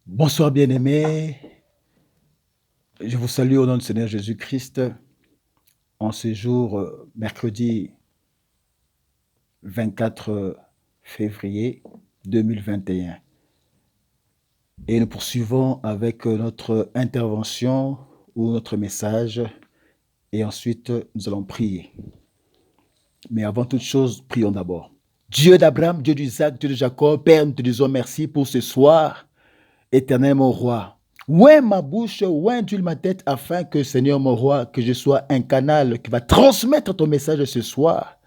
Bonsoir bien-aimés, je vous salue au nom du Seigneur Jésus-Christ en ce jour mercredi 24 février 2021. Et nous poursuivons avec notre intervention ou notre message et ensuite nous allons prier. Mais avant toute chose, prions d'abord. Dieu d'Abraham, Dieu d'Isaac, Dieu de Jacob, Père, nous te disons merci pour ce soir. Éternel mon roi, oint ma bouche, oint-tu ma tête, afin que, Seigneur mon roi, que je sois un canal qui va transmettre ton message ce soir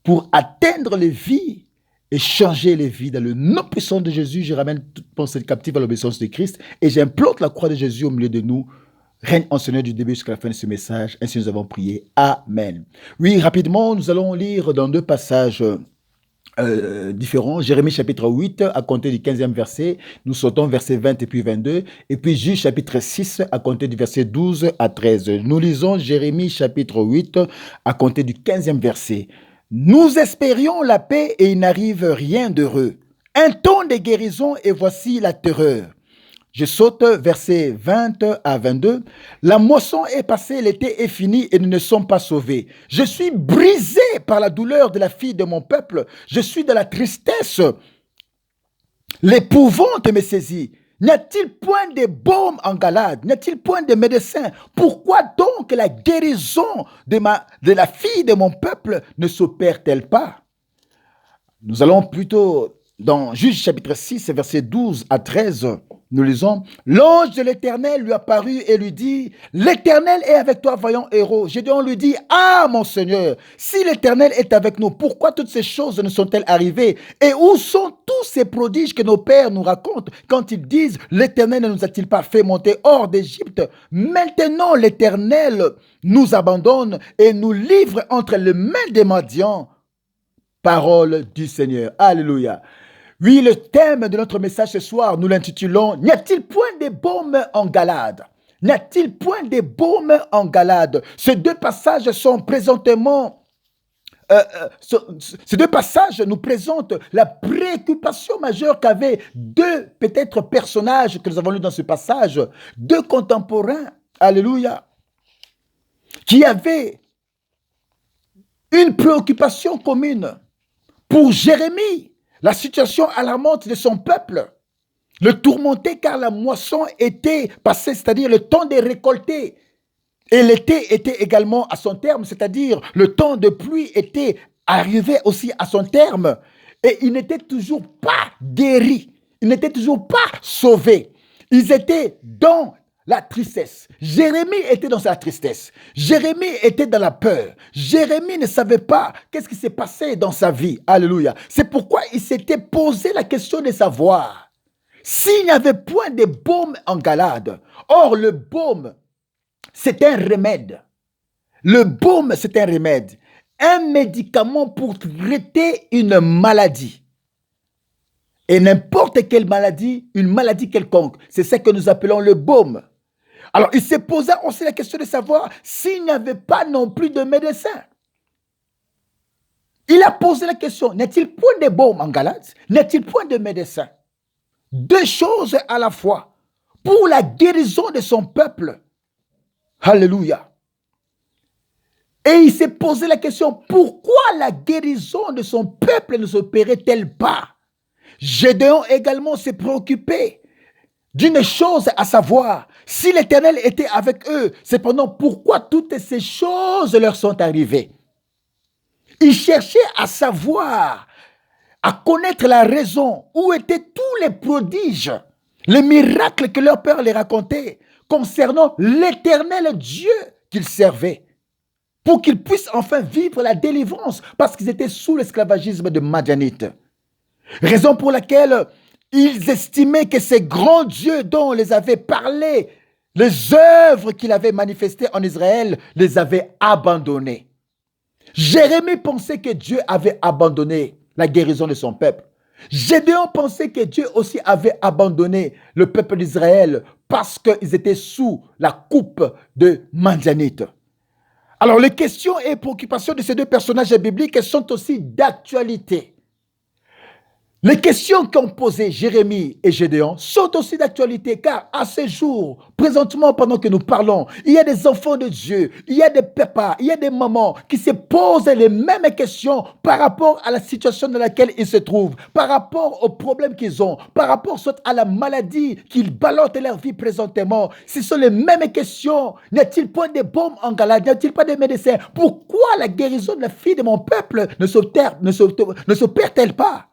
pour atteindre les vies et changer les vies. Dans le nom puissant de Jésus, je ramène toute pensée captive à l'obéissance de Christ et j'implante la croix de Jésus au milieu de nous. Règne en Seigneur du début jusqu'à la fin de ce message. Ainsi nous avons prié. Amen. Oui, rapidement, nous allons lire dans deux passages différents. Jérémie chapitre 8 à compter du 15e verset, nous sautons verset 20 et puis 22, et puis Juge chapitre 6 à compter du verset 12 à 13. Nous lisons Jérémie chapitre 8 à compter du 15e verset. Nous espérions la paix et il n'arrive rien d'heureux. Un ton de guérison et voici la terreur. Je saute verset 20 à 22. La moisson est passée, l'été est fini et nous ne sommes pas sauvés. Je suis brisé par la douleur de la fille de mon peuple. Je suis de la tristesse. L'épouvante me saisit. N'y a-t-il point de baume en Galade? N'y a-t-il point de médecin? Pourquoi donc la guérison de la fille de mon peuple ne s'opère-t-elle pas? Nous allons plutôt dans Juge chapitre 6, verset 12 à 13, nous lisons, l'ange de l'Éternel lui apparut et lui dit, l'Éternel est avec toi, vaillant héros. Gédéon lui dit, ah mon Seigneur, si l'Éternel est avec nous, pourquoi toutes ces choses ne sont-elles arrivées? Et où sont tous ces prodiges que nos pères nous racontent quand ils disent, l'Éternel ne nous a-t-il pas fait monter hors d'Égypte? Maintenant l'Éternel nous abandonne et nous livre entre les mains des Madians. Parole du Seigneur. Alléluia. Oui, le thème de notre message ce soir, nous l'intitulons « N'y a-t-il point de baume en Galade ?» N'y a-t-il point de baume en Galade? Ces deux passages sont présentement ces deux passages nous présentent la préoccupation majeure qu'avaient deux peut-être personnages que nous avons lus dans ce passage, deux contemporains, alléluia, qui avaient une préoccupation commune. Pour Jérémie, la situation alarmante de son peuple, le tourmenté car la moisson était passée, c'est-à-dire le temps de récolter. Et l'été était également à son terme, c'est-à-dire le temps de pluie était arrivé aussi à son terme. Et ils n'étaient toujours pas guéris, ils n'étaient toujours pas sauvés. Ils étaient dans la tristesse. Jérémie était dans sa tristesse. Jérémie était dans la peur. Jérémie ne savait pas qu'est-ce qui s'est passé dans sa vie. Alléluia. C'est pourquoi il s'était posé la question de savoir s'il n'y avait point de baume en Galade. Or, le baume, c'est un remède. Le baume, c'est un remède. Un médicament pour traiter une maladie. Et n'importe quelle maladie, une maladie quelconque, c'est ce que nous appelons le baume. Alors, il s'est posé aussi la question de savoir s'il n'y avait pas non plus de médecin. Il a posé la question, n'est-il point de baume en Galade? N'est-il point de médecin? Deux choses à la fois pour la guérison de son peuple. Alléluia. Et il s'est posé la question, pourquoi la guérison de son peuple ne s'opérait-elle pas? Gédéon également s'est préoccupé d'une chose, à savoir, si l'Éternel était avec eux, cependant, pourquoi toutes ces choses leur sont arrivées? Ils cherchaient à savoir, à connaître la raison, où étaient tous les prodiges, les miracles que leur père les racontait concernant l'Éternel Dieu qu'ils servaient, pour qu'ils puissent enfin vivre la délivrance, parce qu'ils étaient sous l'esclavagisme de Madianite. Raison pour laquelle ils estimaient que ces grands dieux dont on les avait parlé, les œuvres qu'il avait manifestées en Israël, les avaient abandonnés. Jérémie pensait que Dieu avait abandonné la guérison de son peuple. Gédéon pensait que Dieu aussi avait abandonné le peuple d'Israël parce qu'ils étaient sous la coupe de Madianite. Alors les questions et préoccupations de ces deux personnages bibliques sont aussi d'actualité. Les questions qu'ont posées Jérémie et Gédéon sont aussi d'actualité, car à ce jour, présentement, pendant que nous parlons, il y a des enfants de Dieu, il y a des papas, il y a des mamans qui se posent les mêmes questions par rapport à la situation dans laquelle ils se trouvent, par rapport aux problèmes qu'ils ont, par rapport soit à la maladie qu'ils ballottent leur vie présentement. Ce sont les mêmes questions. N'y a-t-il pas de bombes en Galade? N'y a-t-il pas de médecins? Pourquoi la guérison de la fille de mon peuple ne s'opère-t-elle pas?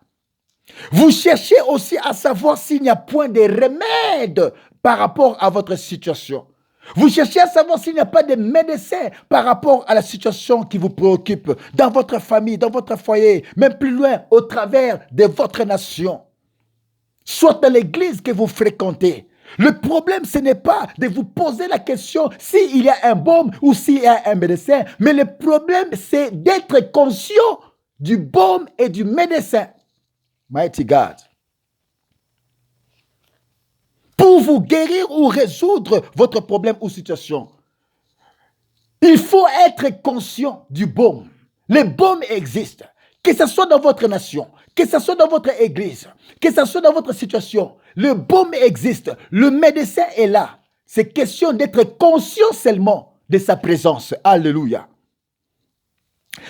Vous cherchez aussi à savoir s'il n'y a point de remède par rapport à votre situation. Vous cherchez à savoir s'il n'y a pas de médecin par rapport à la situation qui vous préoccupe dans votre famille, dans votre foyer, même plus loin, au travers de votre nation. Soit dans l'église que vous fréquentez. Le problème, ce n'est pas de vous poser la question s'il y a un baume ou s'il y a un médecin, mais le problème, c'est d'être conscient du baume et du médecin. Mighty God. Pour vous guérir ou résoudre votre problème ou situation, il faut être conscient du baume. Le baume existe. Que ce soit dans votre nation, que ce soit dans votre église, que ce soit dans votre situation, le baume existe. Le médecin est là. C'est question d'être conscient seulement de sa présence. Alléluia.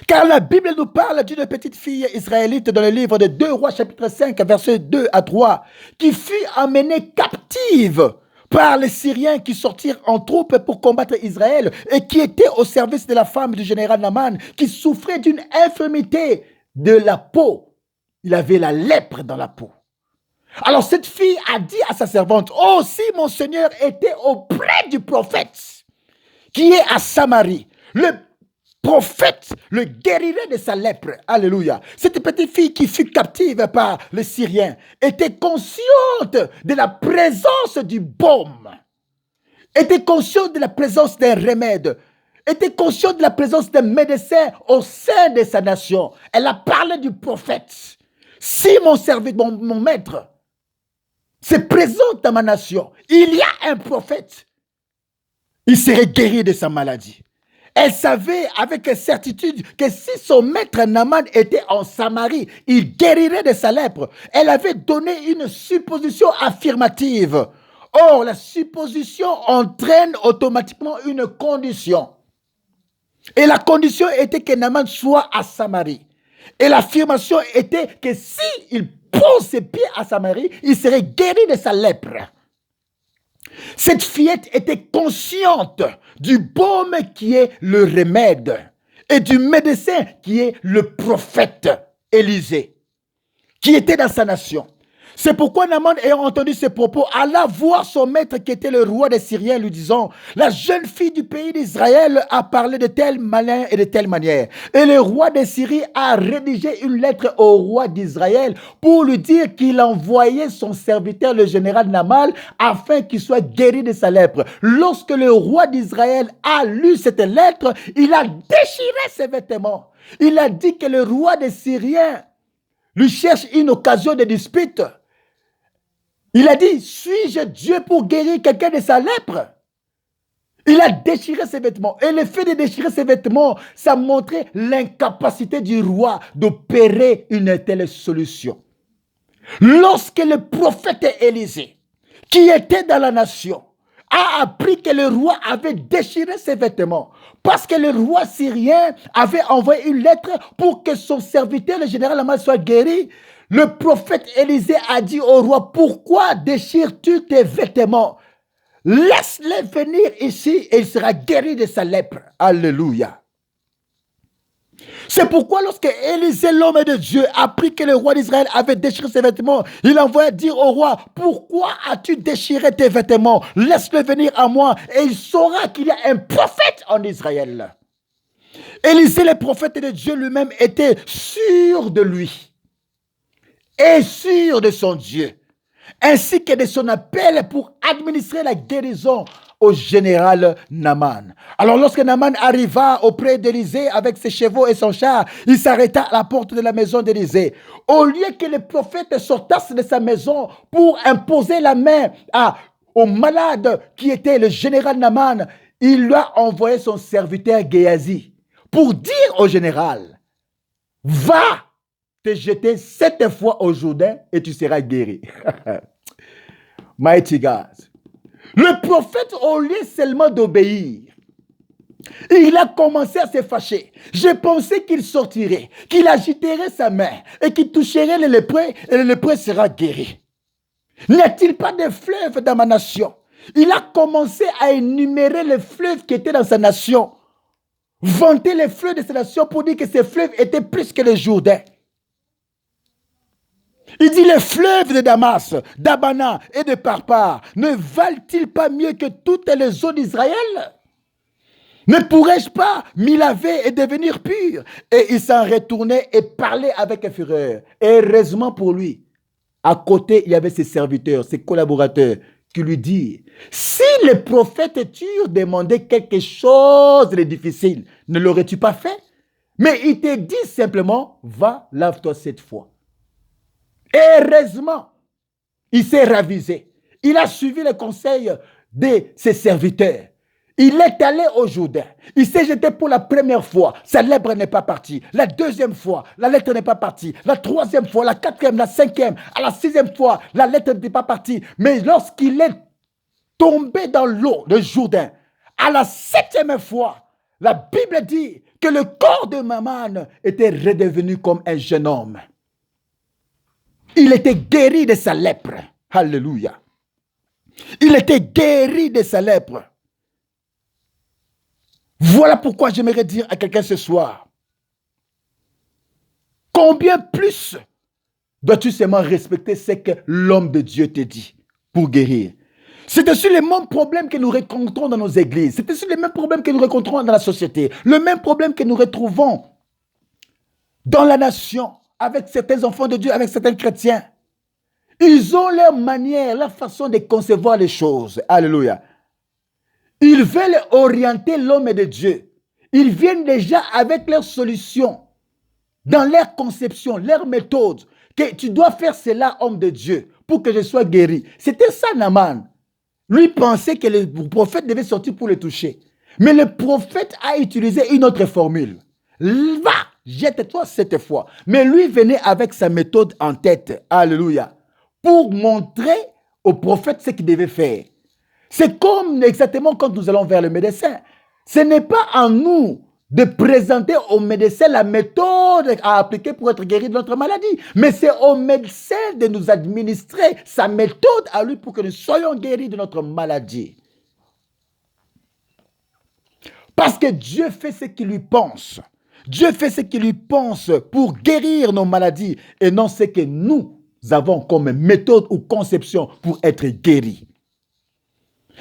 Car la Bible nous parle d'une petite fille israélite dans le livre de 2 Rois chapitre 5 versets 2 à 3 qui fut emmenée captive par les Syriens qui sortirent en troupe pour combattre Israël et qui était au service de la femme du général Naaman qui souffrait d'une infirmité de la peau. Il avait la lèpre dans la peau. Alors cette fille a dit à sa servante, « Oh, si mon Seigneur était auprès du prophète qui est à Samarie, le prophète le guérirait de sa lèpre. » Alléluia. Cette petite fille qui fut captive par les Syriens était consciente de la présence du baume, était consciente de la présence d'un remède, était consciente de la présence d'un médecin au sein de sa nation. Elle a parlé du prophète. Si mon serviteur, mon maître, se présente dans ma nation, il y a un prophète, il serait guéri de sa maladie. Elle savait avec certitude que si son maître Naaman était en Samarie, il guérirait de sa lèpre. Elle avait donné une supposition affirmative. Or, la supposition entraîne automatiquement une condition. Et la condition était que Naaman soit à Samarie. Et l'affirmation était que s'il pose ses pieds à Samarie, il serait guéri de sa lèpre. Cette fillette était consciente du baume qui est le remède et du médecin qui est le prophète Élisée, qui était dans sa nation. C'est pourquoi Naaman, ayant entendu ces propos, alla voir son maître qui était le roi des Syriens, lui disant, « La jeune fille du pays d'Israël a parlé de telle manière et de telle manière. » Et le roi des Syries a rédigé une lettre au roi d'Israël pour lui dire qu'il envoyait son serviteur, le général Naaman, afin qu'il soit guéri de sa lèpre. Lorsque le roi d'Israël a lu cette lettre, il a déchiré ses vêtements. Il a dit que le roi des Syriens lui cherche une occasion de dispute. Il a dit, suis-je Dieu pour guérir quelqu'un de sa lèpre? Il a déchiré ses vêtements. Et le fait de déchirer ses vêtements, ça montrait l'incapacité du roi d'opérer une telle solution. Lorsque le prophète Élisée, qui était dans la nation, a appris que le roi avait déchiré ses vêtements, parce que le roi syrien avait envoyé une lettre pour que son serviteur, le général Naaman, soit guéri, le prophète Élisée a dit au roi, « Pourquoi déchires-tu tes vêtements? Laisse-le venir ici et il sera guéri de sa lèpre. » Alléluia. C'est pourquoi lorsque Élisée, l'homme de Dieu, apprit que le roi d'Israël avait déchiré ses vêtements, il envoya dire au roi, « Pourquoi as-tu déchiré tes vêtements? Laisse-le venir à moi et il saura qu'il y a un prophète en Israël. » Élisée, le prophète de Dieu lui-même, était sûr de lui et sûr de son Dieu, ainsi que de son appel pour administrer la guérison au général Naaman. Alors lorsque Naaman arriva auprès d'Élisée avec ses chevaux et son char, il s'arrêta à la porte de la maison d'Élisée. Au lieu que le prophète sortasse de sa maison pour imposer la main au malade qui était le général Naaman, il lui a envoyé son serviteur Géasi pour dire au général, « Va te jeter 7 fois au Jourdain et tu seras guéri. Mighty God. Le prophète, au lieu seulement d'obéir, il a commencé à se fâcher. Je pensais qu'il sortirait, qu'il agiterait sa main et qu'il toucherait le lépreux et le lépreux sera guéri. N'y a-t-il pas de fleuves dans ma nation? Il a commencé à énumérer les fleuves qui étaient dans sa nation. Vanter les fleuves de sa nation pour dire que ces fleuves étaient plus que les Jourdains. Il dit les fleuves de Damas, d'Abana et de Parpar ne valent-ils pas mieux que toutes les eaux d'Israël? Ne pourrais-je pas m'y laver et devenir pur? Et il s'en retournait et parlait avec fureur. Et heureusement pour lui, à côté, il y avait ses serviteurs, ses collaborateurs qui lui disent, si le prophète t'eût demandé quelque chose de difficile, ne l'aurais-tu pas fait? Mais il te dit simplement, va, lave-toi 7 fois. Et heureusement, il s'est ravisé. Il a suivi les conseils de ses serviteurs. Il est allé au Jourdain. Il s'est jeté pour la première fois. Sa lèpre n'est pas partie. La deuxième fois, la lettre n'est pas partie. La troisième fois, la quatrième, la cinquième, à la 6e fois, la lettre n'est pas partie. Mais lorsqu'il est tombé dans l'eau, le Jourdain, à la 7e fois, la Bible dit que le corps de Naaman était redevenu comme un jeune homme. Il était guéri de sa lèpre. Alléluia. Il était guéri de sa lèpre. Voilà pourquoi j'aimerais dire à quelqu'un ce soir, combien plus dois-tu seulement respecter ce que l'homme de Dieu te dit pour guérir? C'est aussi le même problème que nous rencontrons dans nos églises. C'est aussi le même problème que nous rencontrons dans la société. Le même problème que nous retrouvons dans la nation, avec certains enfants de Dieu, avec certains chrétiens. Ils ont leur manière, leur façon de concevoir les choses. Alléluia. Ils veulent orienter l'homme de Dieu. Ils viennent déjà avec leurs solutions, dans leur conception, leur méthode, que tu dois faire cela, homme de Dieu, pour que je sois guéri. C'était ça, Naaman. Lui pensait que le prophète devait sortir pour le toucher. Mais le prophète a utilisé une autre formule. Va, jette-toi 7 fois. Mais lui venait avec sa méthode en tête. Alléluia. Pour montrer au prophète ce qu'il devait faire. C'est comme exactement quand nous allons vers le médecin. Ce n'est pas à nous de présenter au médecin la méthode à appliquer pour être guéri de notre maladie. Mais c'est au médecin de nous administrer sa méthode à lui pour que nous soyons guéris de notre maladie. Parce que Dieu fait ce qu'il lui pense. Dieu fait ce qu'il lui pense pour guérir nos maladies et non ce que nous avons comme méthode ou conception pour être guéris.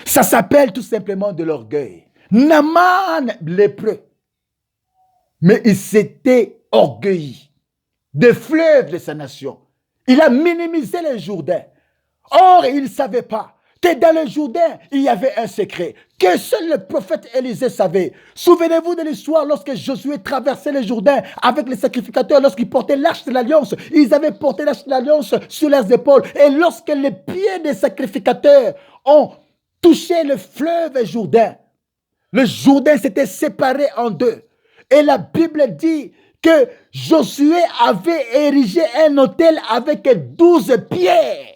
Ça s'appelle tout simplement de l'orgueil. Naaman, lépreux. Mais il s'était orgueilli des fleuves de sa nation. Il a minimisé le Jourdain. Or, il ne savait pas que dans le Jourdain, il y avait un secret que seul le prophète Élisée savait. Souvenez-vous de l'histoire lorsque Josué traversait le Jourdain avec les sacrificateurs, lorsqu'ils portaient l'arche de l'Alliance. Ils avaient porté l'arche de l'Alliance sur leurs épaules. Et lorsque les pieds des sacrificateurs ont touché le fleuve Jourdain, le Jourdain s'était séparé en deux. Et la Bible dit que Josué avait érigé un autel avec 12 pierres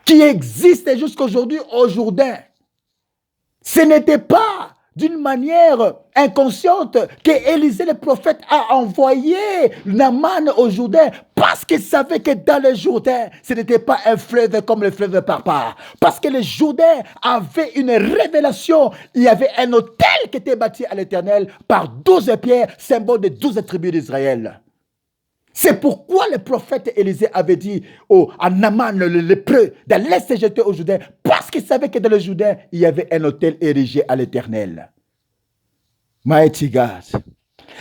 qui existent jusqu'aujourd'hui au Jourdain. Ce n'était pas d'une manière inconsciente qu'Élisée le prophète a envoyé Naaman au Jourdain parce qu'il savait que dans le Jourdain, ce n'était pas un fleuve comme le fleuve Parpar. Parce que le Jourdain avait une révélation. Il y avait un autel qui était bâti à l'Éternel par 12 pierres, symbole des 12 tribus d'Israël. C'est pourquoi le prophète Élisée avait dit à Naaman le lépreux d'aller se jeter au Jourdain, parce qu'il savait que dans le Jourdain, il y avait un autel érigé à l'Éternel. Mighty God.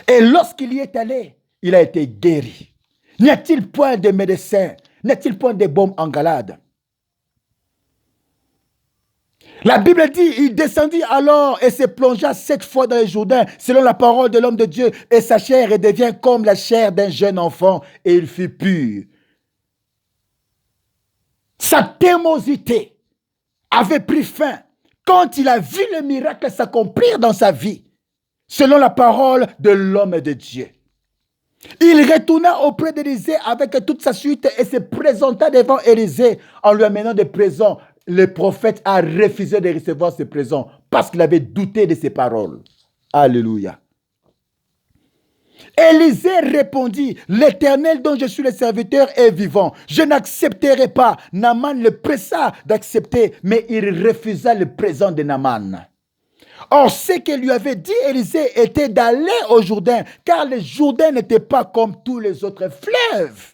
Et lorsqu'il y est allé, il a été guéri. N'y a-t-il point de médecin? N'y a-t-il point de baume en Galade? La Bible dit, il descendit alors et se plongea 7 fois dans le Jourdain, selon la parole de l'homme de Dieu, et sa chair redevient comme la chair d'un jeune enfant, et il fut pur. Sa témosité avait pris fin quand il a vu le miracle s'accomplir dans sa vie, selon la parole de l'homme de Dieu. Il retourna auprès d'Élisée avec toute sa suite et se présenta devant Élisée en lui amenant des présents. Le prophète a refusé de recevoir ces présents parce qu'il avait douté de ses paroles. Alléluia. Élisée répondit, l'Éternel dont je suis le serviteur est vivant. Je n'accepterai pas. Naaman le pressa d'accepter, mais il refusa le présent de Naaman. Or, ce que lui avait dit Élisée était d'aller au Jourdain, car le Jourdain n'était pas comme tous les autres fleuves.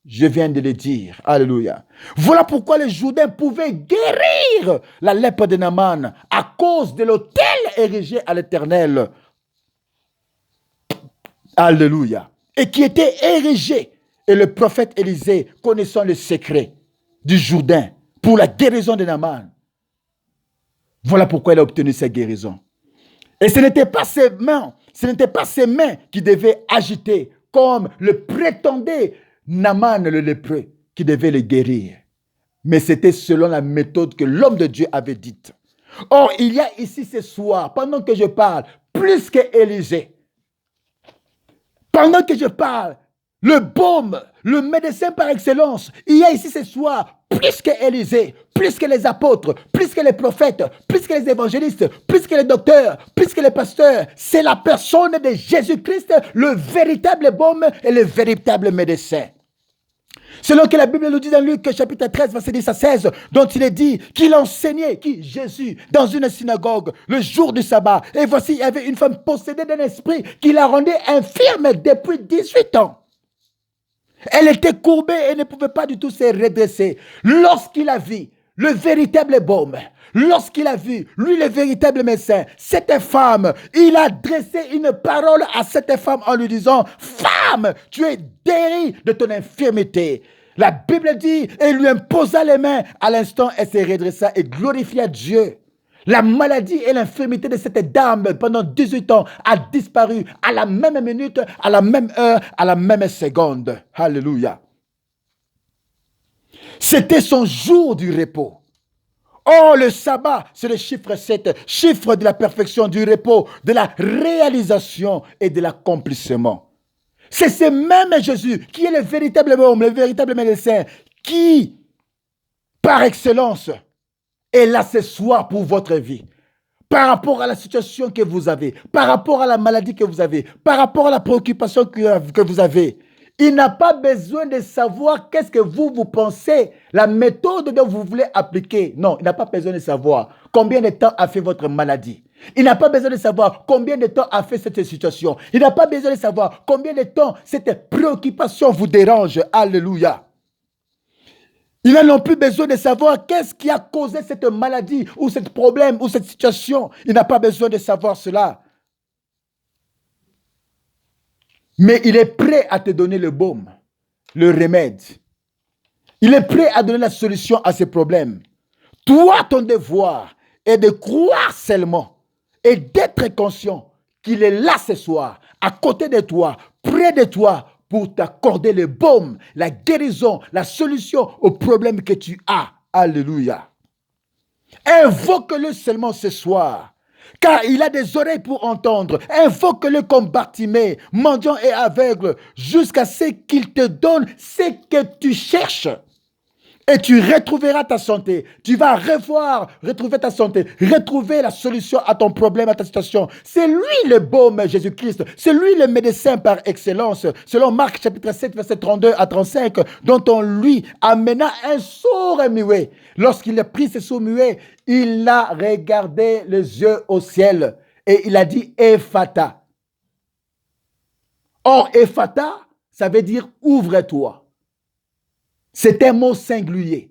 Je viens de le dire. Alléluia. Voilà pourquoi le Jourdain pouvait guérir la lèpre de Naaman à cause de l'autel érigé à l'Éternel. Alléluia. Et qui était érigé. Et le prophète Élisée, connaissant le secret du Jourdain pour la guérison de Naaman, voilà pourquoi il a obtenu sa guérison. Et ce n'était pas ses mains qui devaient agiter comme le prétendait Naaman le lépreux qui devait le guérir. Mais c'était selon la méthode que l'homme de Dieu avait dite. Or, il y a ici ce soir, pendant que je parle, plus qu'Élisée, pendant que je parle, le baume, le médecin par excellence, il y a ici ce soir, plus qu'Élisée, plus que les apôtres, plus que les prophètes, plus que les évangélistes, plus que les docteurs, plus que les pasteurs. C'est la personne de Jésus-Christ, le véritable baume et le véritable médecin. Selon que la Bible nous dit dans Luc chapitre 13, verset 10 à 16, dont il est dit qu'il enseignait, Jésus, dans une synagogue, le jour du sabbat. Et voici, il y avait une femme possédée d'un esprit qui la rendait infirme depuis 18 ans. Elle était courbée et ne pouvait pas du tout se redresser. Lorsqu'il a vu le véritable baume, lorsqu'il a vu, lui le véritable médecin, cette femme, il a dressé une parole à cette femme en lui disant, « Femme, tu es guérie de ton infirmité. » La Bible dit, et il lui imposa les mains. À l'instant, elle se redressa et glorifia Dieu. La maladie et l'infirmité de cette dame pendant 18 ans a disparu à la même minute, à la même heure, à la même seconde. Alléluia. C'était son jour du repos. Oh, le sabbat, c'est le chiffre 7, chiffre de la perfection, du repos, de la réalisation et de l'accomplissement. C'est ce même Jésus qui est le véritable homme, le véritable médecin, qui, par excellence, est là ce soir pour votre vie. Par rapport à la situation que vous avez, par rapport à la maladie que vous avez, par rapport à la préoccupation que vous avez. Il n'a pas besoin de savoir qu'est-ce que vous pensez, la méthode dont vous voulez appliquer. Non, il n'a pas besoin de savoir combien de temps a fait votre maladie. Il n'a pas besoin de savoir combien de temps a fait cette situation. Il n'a pas besoin de savoir combien de temps cette préoccupation vous dérange. Alléluia. Il n'a non plus besoin de savoir qu'est-ce qui a causé cette maladie ou ce problème ou cette situation. Il n'a pas besoin de savoir cela. Mais il est prêt à te donner le baume, le remède. Il est prêt à donner la solution à ces problèmes. Toi, ton devoir est de croire seulement et d'être conscient qu'il est là ce soir, à côté de toi, près de toi, pour t'accorder le baume, la guérison, la solution aux problèmes que tu as. Alléluia. Invoque-le seulement ce soir, car il a des oreilles pour entendre. Invoque-le comme Bartimée, mendiant et aveugle, jusqu'à ce qu'il te donne ce que tu cherches. Et tu retrouveras ta santé. Tu vas retrouver ta santé, retrouver la solution à ton problème, à ta situation. C'est lui le baume, Jésus-Christ. C'est lui le médecin par excellence. Selon Marc chapitre 7, verset 32 à 35, dont on lui amena un sourd muet. Lorsqu'il a pris ce sourd muet, il a regardé les yeux au ciel et il a dit Ephata. Or, Ephata, ça veut dire ouvre-toi. C'est un mot singulier.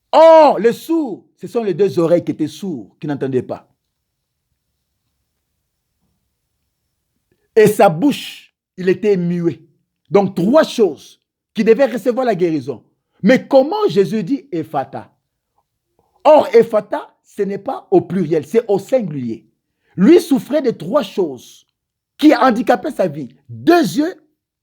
Or, les sourds, ce sont les deux oreilles qui étaient sourds, qui n'entendaient pas. Et sa bouche, il était muet. Donc, trois choses qui devaient recevoir la guérison. Mais comment Jésus dit Ephata? Or, Ephata, ce n'est pas au pluriel, c'est au singulier. Lui souffrait de trois choses qui handicapaient sa vie. 2 yeux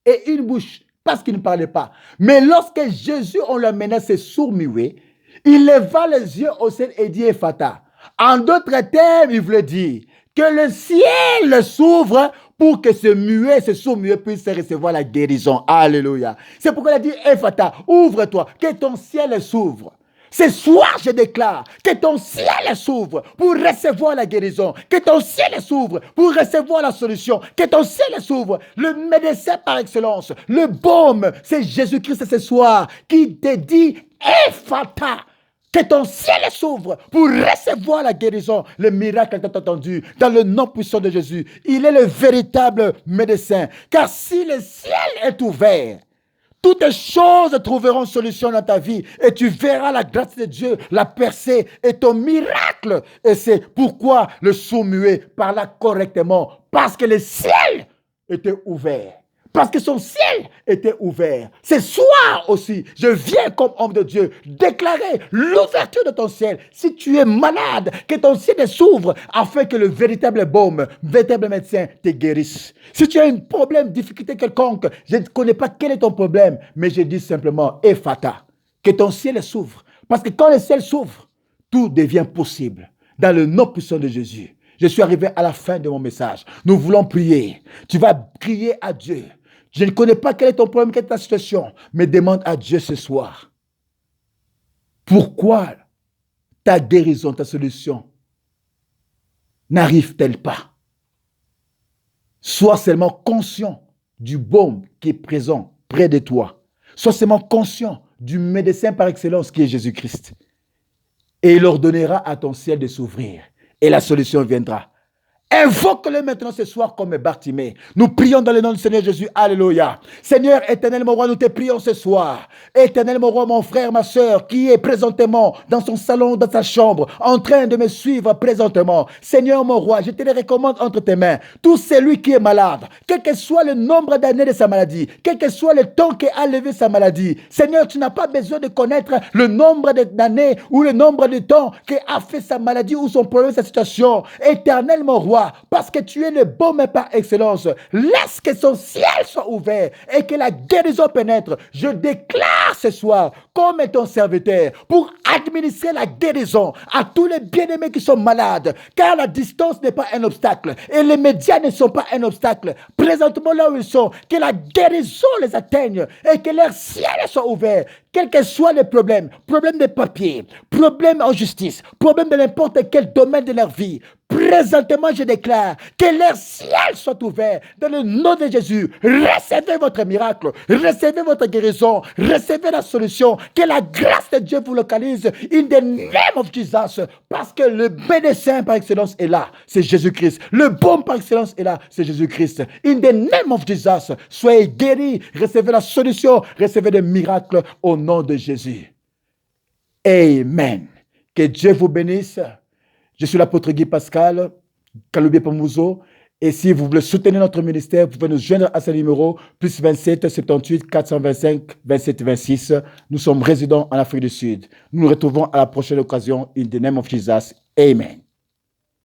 et une bouche. Parce qu'il ne parlait pas. Mais lorsque Jésus, on lui amena ses sourds muets, il leva les yeux au ciel et dit Ephata. En d'autres termes, il voulait dire que le ciel s'ouvre pour que ce muet, ce sourd-muet puisse recevoir la guérison. Alléluia. C'est pourquoi il a dit, Ephata, ouvre-toi, que ton ciel s'ouvre. Ce soir, je déclare que ton ciel s'ouvre pour recevoir la guérison, que ton ciel s'ouvre pour recevoir la solution, que ton ciel s'ouvre. Le médecin par excellence, le baume, c'est Jésus-Christ ce soir qui te dit, Ephata, que ton ciel s'ouvre pour recevoir la guérison, le miracle que tu as entendu dans le nom puissant de Jésus. Il est le véritable médecin, car si le ciel est ouvert, toutes choses trouveront solution dans ta vie et tu verras la grâce de Dieu, la percée et ton miracle. Et c'est pourquoi le sourd-muet parla correctement, parce que le ciel était ouvert. Parce que son ciel était ouvert. Ce soir aussi, je viens comme homme de Dieu déclarer l'ouverture de ton ciel. Si tu es malade, que ton ciel s'ouvre afin que le véritable baume, véritable médecin te guérisse. Si tu as un problème, difficulté quelconque, je ne connais pas quel est ton problème, mais je dis simplement, Ephata, que ton ciel s'ouvre. Parce que quand le ciel s'ouvre, tout devient possible. Dans le nom puissant de Jésus. Je suis arrivé à la fin de mon message. Nous voulons prier. Tu vas crier à Dieu. Je ne connais pas quel est ton problème, quelle est ta situation, mais demande à Dieu ce soir. Pourquoi ta guérison, ta solution n'arrive-t-elle pas? Sois seulement conscient du baume qui est présent près de toi. Sois seulement conscient du médecin par excellence qui est Jésus-Christ. Et il ordonnera à ton ciel de s'ouvrir. Et la solution viendra. Invoque-le maintenant ce soir comme Bartimée. Nous prions dans le nom du Seigneur Jésus. Alléluia. Seigneur éternel, mon roi, nous te prions ce soir. Éternel, mon roi, mon frère, ma soeur, qui est présentement dans son salon, dans sa chambre, en train de me suivre présentement. Seigneur, mon roi, je te le recommande entre tes mains. Tout celui qui est malade, quel que soit le nombre d'années de sa maladie, quel que soit le temps qu'a levé sa maladie. Seigneur, tu n'as pas besoin de connaître le nombre d'années ou le nombre de temps qu'a fait sa maladie ou son problème, sa situation. Éternel, mon roi, parce que tu es le baume par excellence. Laisse que son ciel soit ouvert et que la guérison pénètre. Je déclare ce soir, comme ton serviteur, pour administrer la guérison à tous les bien-aimés qui sont malades, car la distance n'est pas un obstacle et les médias ne sont pas un obstacle. Présentement là où ils sont, que la guérison les atteigne et que leur ciel soit ouvert. Quel que soit le problème de papier, problème en justice, problème de n'importe quel domaine de leur vie, présentement je déclare que leur ciel soit ouvert dans le nom de Jésus. Recevez votre miracle, recevez votre guérison, recevez la solution, que la grâce de Dieu vous localise in the name of Jesus, parce que le médecin par excellence est là, c'est Jésus-Christ. Le bon par excellence est là, c'est Jésus-Christ. In the name of Jesus, soyez guéris, recevez la solution, recevez des miracles au nom de Jésus. Amen. Que Dieu vous bénisse. Je suis l'apôtre Guy Pascal, Kaloubi Pamouzo. Et si vous voulez soutenir notre ministère, vous pouvez nous joindre à ce numéro, plus 27 78 425 27 26. Nous sommes résidents en Afrique du Sud. Nous nous retrouvons à la prochaine occasion. In the name of Jesus. Amen.